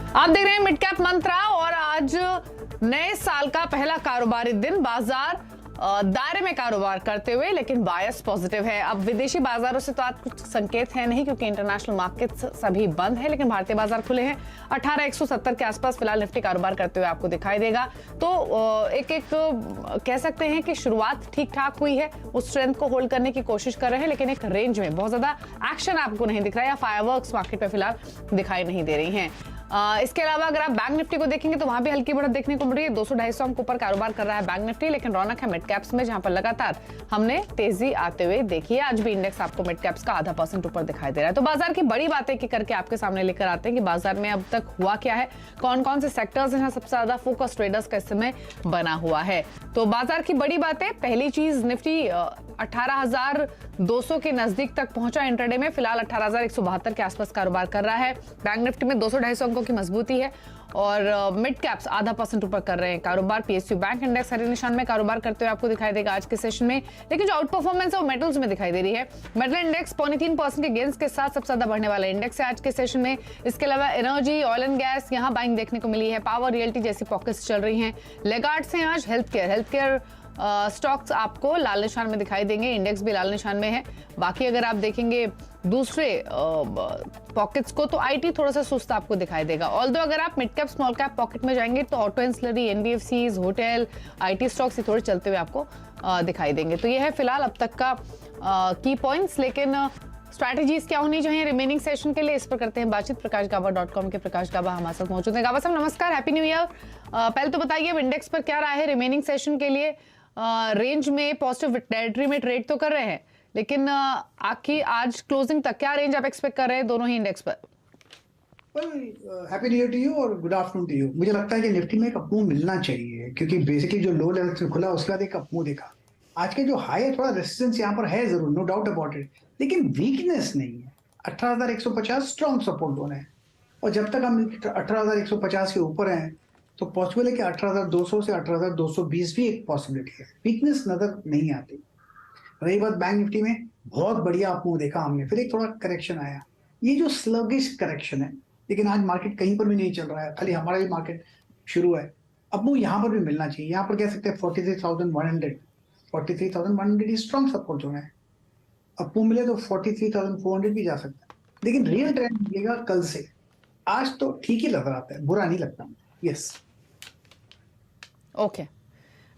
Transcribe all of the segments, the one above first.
आप देख रहे हैं मिड कैप मंत्रा और आज नए साल का पहला कारोबारी दिन बाजार दायरे में कारोबार करते हुए, लेकिन बायस पॉजिटिव है। अब विदेशी बाजारों से तो आज कुछ संकेत है नहीं क्योंकि इंटरनेशनल मार्केट्स सभी बंद है, लेकिन भारतीय बाजार खुले हैं। 18,170 के आसपास फिलहाल निफ्टी कारोबार करते हुए आपको दिखाई देगा। तो एक कह सकते हैं कि शुरुआत ठीक ठाक हुई है, उस स्ट्रेंथ को होल्ड करने की कोशिश कर रहे हैं, लेकिन एक रेंज में बहुत ज्यादा एक्शन आपको नहीं दिख रहा है या फायरवर्क्स मार्केट में फिलहाल दिखाई नहीं दे रही है। इसके अलावा अगर आप बैंक निफ्टी को देखेंगे तो वहां भी हल्की बढ़त देखने को मिल रही है। 200-250 अंक ऊपर कारोबार कर रहा है बैंक निफ्टी, लेकिन रौनक है मिड कैप्स में, जहां पर लगातार हमने तेजी आते हुए देखी है। आज भी इंडेक्स आपको मिड कैप्स का 0.5% ऊपर दिखाई दे रहा है। तो बाजार की बड़ी बातें की करके आपके सामने लेकर आते हैं कि बाजार में अब तक हुआ क्या है, कौन कौन से सेक्टर्स हैं सबसे ज्यादा फोकस ट्रेडर्स का इस समय बना हुआ है। तो बाजार की बड़ी बातें, पहली चीज निफ्टी 18,200 के नजदीक तक पहुंचा इंट्राडे में, फिलहाल 18,172 के आसपास कारोबार कर रहा है। बैंक निफ्टी में 200-250 अंकों की मजबूती है और मिड कैप्स 0.5% ऊपर कर रहे हैं कारोबार। पीएसयू बैंक इंडेक्स हरे निशान में कारोबार करते हुए आपको दिखाई देगा आज के सेशन में, लेकिन जो आउट परफॉर्मेंस है वो मेटल्स में दिखाई दे रही है। मेटल इंडेक्स 3.5% के गेंस के साथ सबसे ज्यादा बढ़ने वाला इंडेक्स है आज के सेशन में। इसके अलावा एनर्जी, ऑयल एंड गैस, यहाँ बाइंग देखने को मिली है। पावर, रियल्टी जैसी पॉकेट्स चल रही हैं। लेगार्ड्स हैं आज हेल्थ केयर स्टॉक्स आपको लाल निशान में दिखाई देंगे, इंडेक्स भी लाल निशान में है। बाकी अगर आप देखेंगे दूसरे पॉकेट्स को तो आईटी थोड़ा सा सुस्त आपको दिखाई देगा। ऑल्दो अगर आप mid cap small cap pocket में जाएंगे तो auto ancillary, NBFCs, hotel, IT stocks ही थोड़े चलते हुए आपको दिखाई देंगे। तो ये है फिलहाल अब तक का की पॉइंट्स, लेकिन स्ट्रैटेजीज क्या होनी चाहिए रिमेनिंग सेशन के लिए, इस पर करते हैं बातचीत। प्रकाशगाबा.com के प्रकाश गाबा हमारे साथ मौजूद हैं। गाबा साहब नमस्कार, हैप्पी न्यू ईयर। पहले तो बताइए इंडेक्स पर क्या रहा है रिमेनिंग सेशन के लिए। रेंज में पॉजिटिव टेरिटरी में ट्रेड तो कर रहे हैं, लेकिन आखिर आज क्लोजिंग तक क्या रेंज आप एक्सपेक्ट कर रहे हैं दोनों ही इंडेक्स पर? Happy new year to you और गुड आफ्टरनून टू यू। मुझे लगता है कि निफ्टी में एक अपमूव मिलना चाहिए क्योंकि बेसिकली जो लो लेवल से खुला उसके बाद एक अपमूव देखा। आज के जो हाई है थोड़ा रेजिस्टेंस यहाँ पर है जरूर, नो डाउट अबाउट इट, लेकिन वीकनेस नहीं है। 18,150 स्ट्रॉन्ग सपोर्ट जोन है और जब तक हम 18,150 के ऊपर हैं तो पॉसिबल है कि 18,200 से 18,220 भी एक पॉसिबिलिटी है। वीकनेस नजर नहीं आती। रही बात बैंक निफ्टी में, बहुत बढ़िया अपमूव देखा हमने, फिर एक थोड़ा करेक्शन आया। ये जो स्लगिश करेक्शन है, लेकिन आज मार्केट कहीं पर भी नहीं चल रहा है, खाली हमारा ही मार्केट शुरू है। अपमूव यहाँ पर भी मिलना चाहिए। यहाँ पर कह सकते हैं 43,100 स्ट्रॉन्ग सपोर्ट जोन है। अपमूव मिले तो 43,400 भी जा सकता है, लेकिन रियल ट्रेंड मिलेगा कल से। आज तो ठीक ही नजर आता है, बुरा नहीं लगता। यस ओके,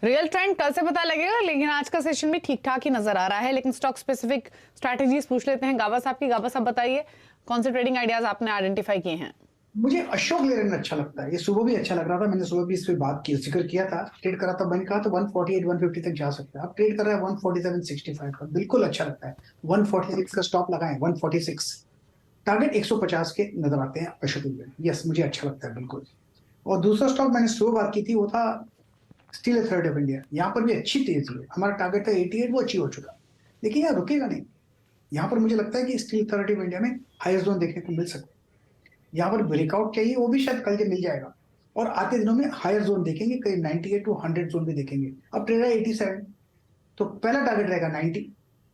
रियल ट्रेंड कल से पता लगेगा, लेकिन आज का सेशन भी ठीक ठाक ही नजर आ रहा है। लेकिन स्टॉक स्पेसिफिक स्ट्रैटेजीज पूछ लेते हैं गाबा साहब की। गाबा साहब बताइए कौन से ट्रेडिंग आइडियाज आपने आइडेंटिफाई किए हैं? मुझे अशोक लेलैंड अच्छा लगता है। ये सुबह भी अच्छा लग रहा था, मैंने सुबह भी इस पे बात की, जिक्र किया था, ट्रेड करा था, मैंने कहा तो 148-150 तक जा सकता है। अब ट्रेड कर रहा है 147.65 का, बिल्कुल अच्छा लगता है। 146 का स्टॉप लगाएं, 146 टारगेट 150 के नजर आते हैं अशोक लेलैंड। यस, मुझे अच्छा लगता है बिल्कुल। और दूसरा स्टॉक मैंने सुबह बात की थी वो था स्टील अथॉरिटी ऑफ इंडिया। यहाँ पर भी अच्छी तेजी है, हमारा टारगेट था 88, वो अचीव हो चुका, लेकिन यहाँ रुकेगा नहीं। यहाँ पर मुझे लगता है कि स्टील अथॉरिटी ऑफ इंडिया में हायर जोन देखने को मिल सकता है। यहाँ पर ब्रेकआउट चाहिए, वो भी शायद कल के मिल जाएगा और आते दिनों में हायर जोन देखेंगे, करीब 98 to 100 जोन भी देखेंगे। अब ट्रेड है 87, तो पहला टारगेट रहेगा 90,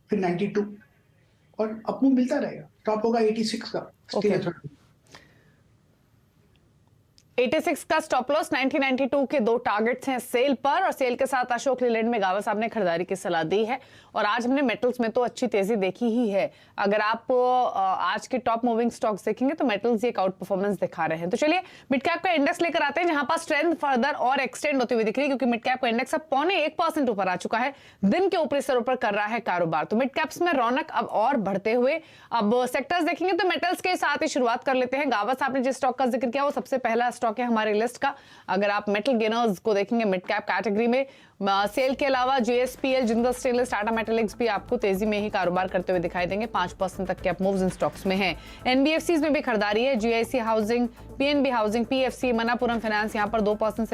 फिर 92 और अपमूव मिलता रहेगा। टॉप होगा 86 का स्टील अथॉरिटी। 86 का स्टॉप लॉस, 1992 के दो टारगेट्स हैं सेल पर, और सेल के साथ अशोक लेलैंड में गावा साहब ने खरीदारी की सलाह दी है। और आज हमने मेटल्स में तो अच्छी तेजी देखी ही है। अगर आप आज के टॉप मूविंग स्टॉक्स देखेंगे तो मेटल्स एक आउट परफॉर्मेंस दिखा रहे हैं। तो चलिए मिड कैप का इंडेक्स लेकर आते हैं, जहां पर स्ट्रेंथ फर्दर और एक्सटेंड होती हुई दिख रही है, क्योंकि मिड कैप का इंडेक्स अब 0.25% ऊपर आ चुका है, दिन के ऊपरी स्तरों पर कर रहा है कारोबार। तो मिड कैप्स में रौनक अब और बढ़ते हुए, अब सेक्टर्स देखेंगे तो मेटल्स के साथ ही शुरुआत कर लेते हैं। गावा साहब ने जिस स्टॉक का जिक्र किया वो सबसे पहला स्टॉक है हमारे लिस्ट का। अगर आप मेटल गेनर्स को देखेंगे मिड कैप कैटेगरी में, सेल के अलावा जेएसपीएल, जिंदल स्टेनलेस, टाटा मेटालिक्स भी आपको तेजी में ही कारोबार करते हुए दिखाई देंगे। 5% तक के अप मूव्स इन स्टॉक्स में हैं। एनबीएफसीज में भी खरीदारी है, GIC housing, PNB housing, PFC, Manappuram finance यहाँ पर 2% से